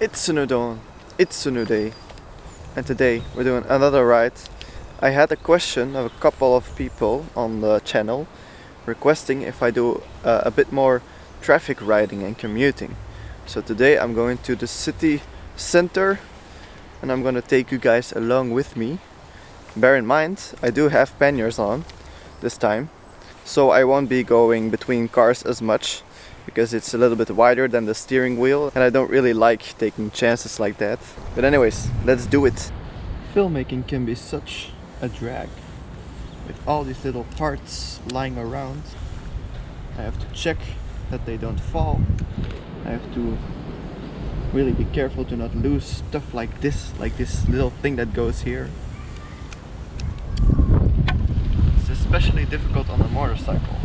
It's a new dawn, it's a new day, and today we're doing another ride. I had a question of a couple of people on the channel requesting if I do a bit more traffic riding and commuting. So today I'm going to the city center and I'm gonna take you guys along with me. Bear in mind, I do have panniers on this time, so I won't be going between cars as much because it's a little bit wider than the steering wheel and I don't really like taking chances like that. But anyways, let's do it. Filmmaking can be such a drag with all these little parts lying around. I have to check that they don't fall. I have to really be careful to not lose stuff like this little thing that goes here. It's especially difficult on a motorcycle.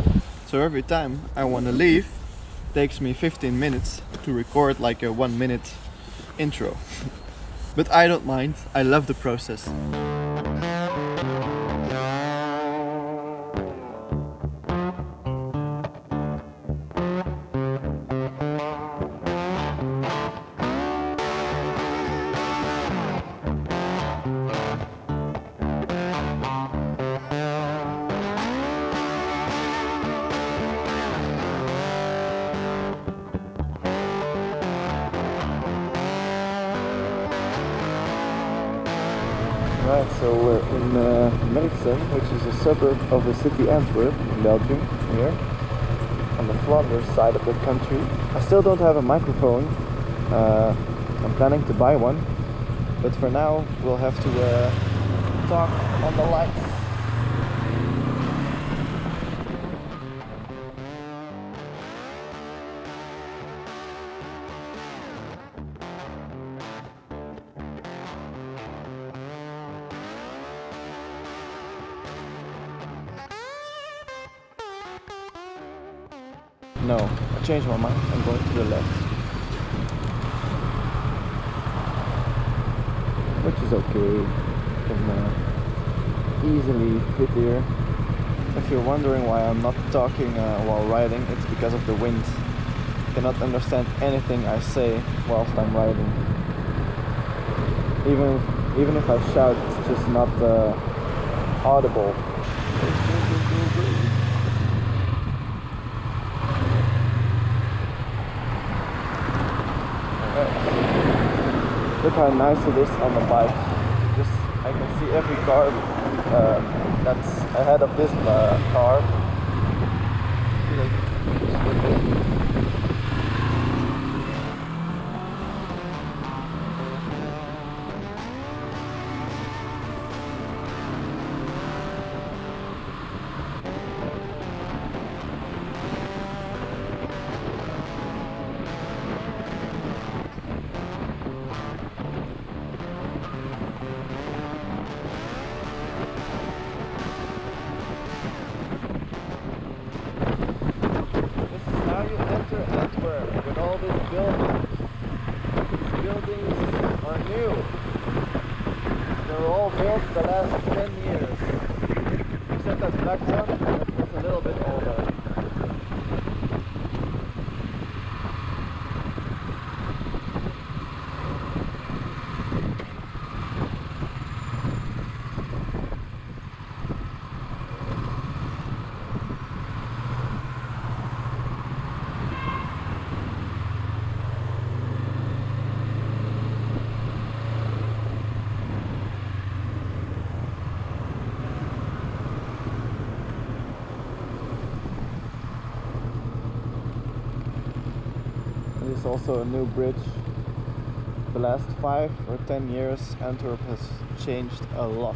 So every time I want to leave, it takes me 15 minutes to record like a 1 minute intro. But I don't mind, I love the process. Right, so we're in Mensen, which is a suburb of the city Antwerp in Belgium, here, on the Flanders side of the country. I still don't have a microphone. I'm planning to buy one, but for now we'll have to talk on the lights. No, I changed my mind. I'm going to the left. Which is okay. Can easily fit here. If you're wondering why I'm not talking while riding, it's because of the wind. I cannot understand anything I say whilst I'm riding. Even if I shout, it's just not audible. Look how nice it is on the bike. I can see every car that's ahead of this car. Antwerp with all these buildings. These buildings are new. They were all built the last 10 years. Except that black one, that was a little bit older. There's also a new bridge. The last 5 or 10 years Antwerp has changed a lot,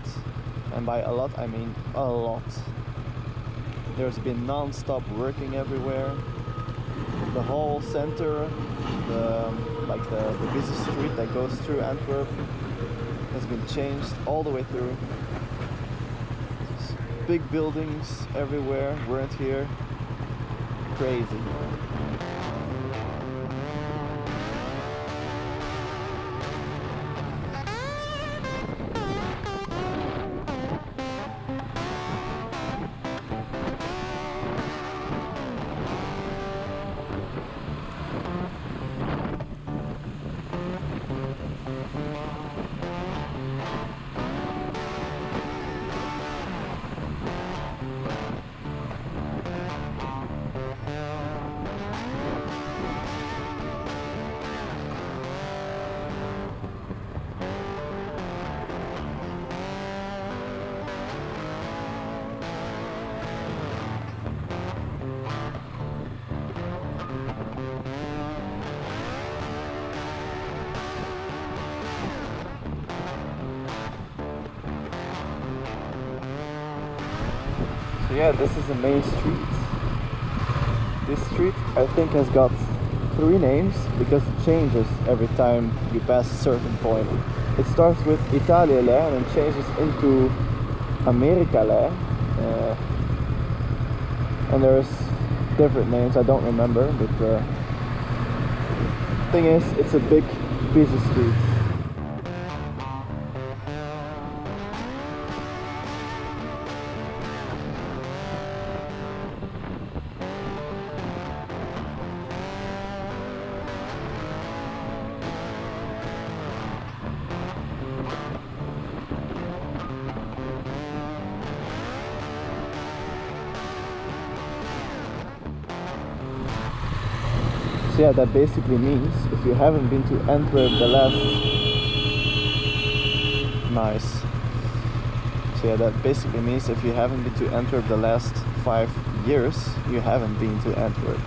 and by a lot I mean a lot. There's been non-stop working everywhere. The whole center, the busy street that goes through Antwerp has been changed all the way through. Big buildings everywhere weren't here. Crazy. So yeah, this is the main street. This street I think has got 3 names because it changes every time you pass a certain point. It starts with Italiale and then changes into Americale. And there's different names I don't remember, but the thing is, it's a big busy street. So yeah, that basically means if you haven't been to Antwerp the last... Nice. So yeah, that basically means if you haven't been to Antwerp the last 5 years, you haven't been to Antwerp.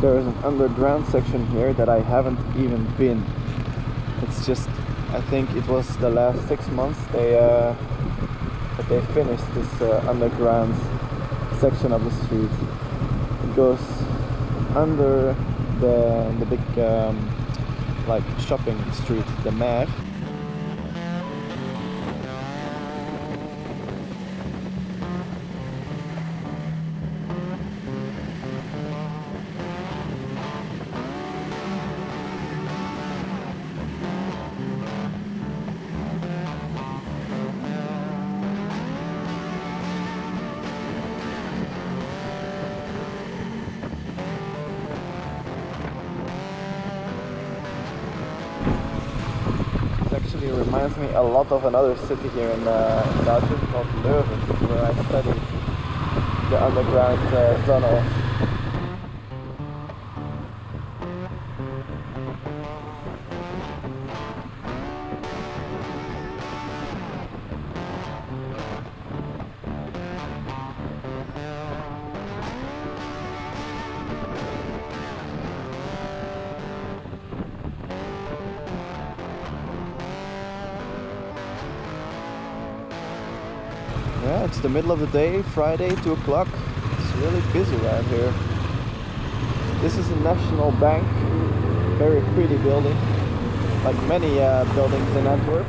There is an underground section here that I haven't even been. It's just, I think it was the last 6 months that they finished this underground section of the street. It goes under the big like shopping street, the Mer. Actually reminds me a lot of another city here in Belgium called Leuven, where I studied the underground tunnel. Yeah, it's the middle of the day, Friday, 2 o'clock. It's really busy around here. This is the National Bank, very pretty building, like many buildings in Antwerp.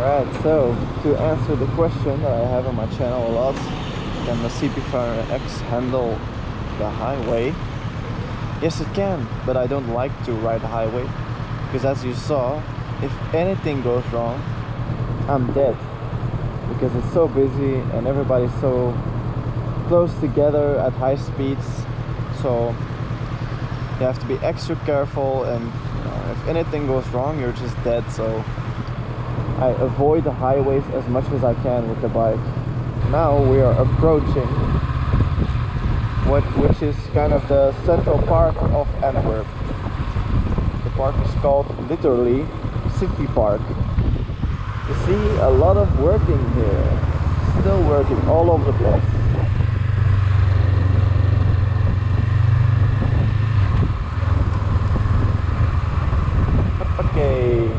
Alright, so to answer the question that I have on my channel a lot, can the CB500X handle the highway? Yes it can, but I don't like to ride the highway, because as you saw, if anything goes wrong, I'm dead, because it's so busy and everybody's so close together at high speeds, so you have to be extra careful, and if anything goes wrong, you're just dead. So I avoid the highways as much as I can with the bike. Now we are approaching which is kind of the central part of Antwerp. The park is called literally City Park. You see a lot of working here, still working all over the place. Okay.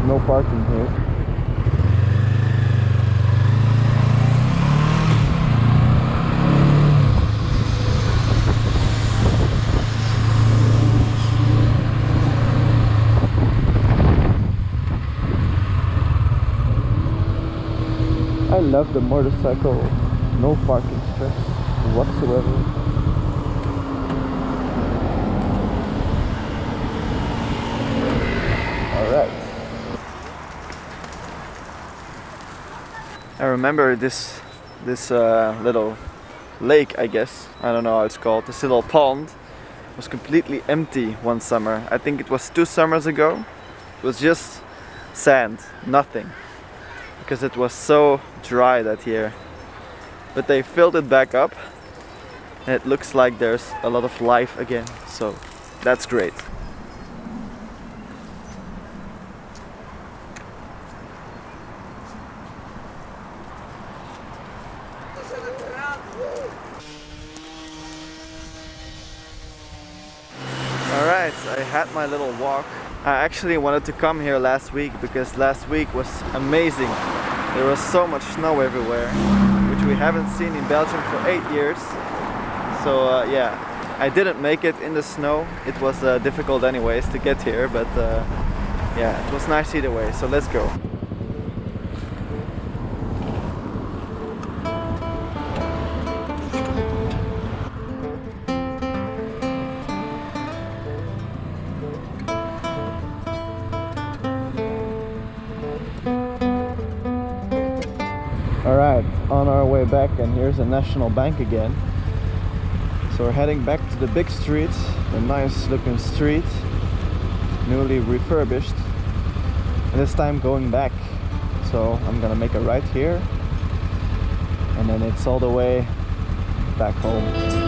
No parking here. I love the motorcycle, no parking stress whatsoever. Alright. I remember this little lake, I guess. I don't know how it's called. This little pond was completely empty one summer. I think it was 2 summers ago. It was just sand, nothing. Because it was so dry that year. But they filled it back up and it looks like there's a lot of life again, so that's great. Alright, I had my little walk. I actually wanted to come here last week because last week was amazing. There was so much snow everywhere, which we haven't seen in Belgium for 8 years. So yeah, I didn't make it in the snow. It was difficult anyways to get here, but yeah, it was nice either way. So let's go. Alright, on our way back, and here's the National Bank again. So we're heading back to the big street, the nice looking street, newly refurbished. And this time going back. So I'm gonna make a right here, and then it's all the way back home.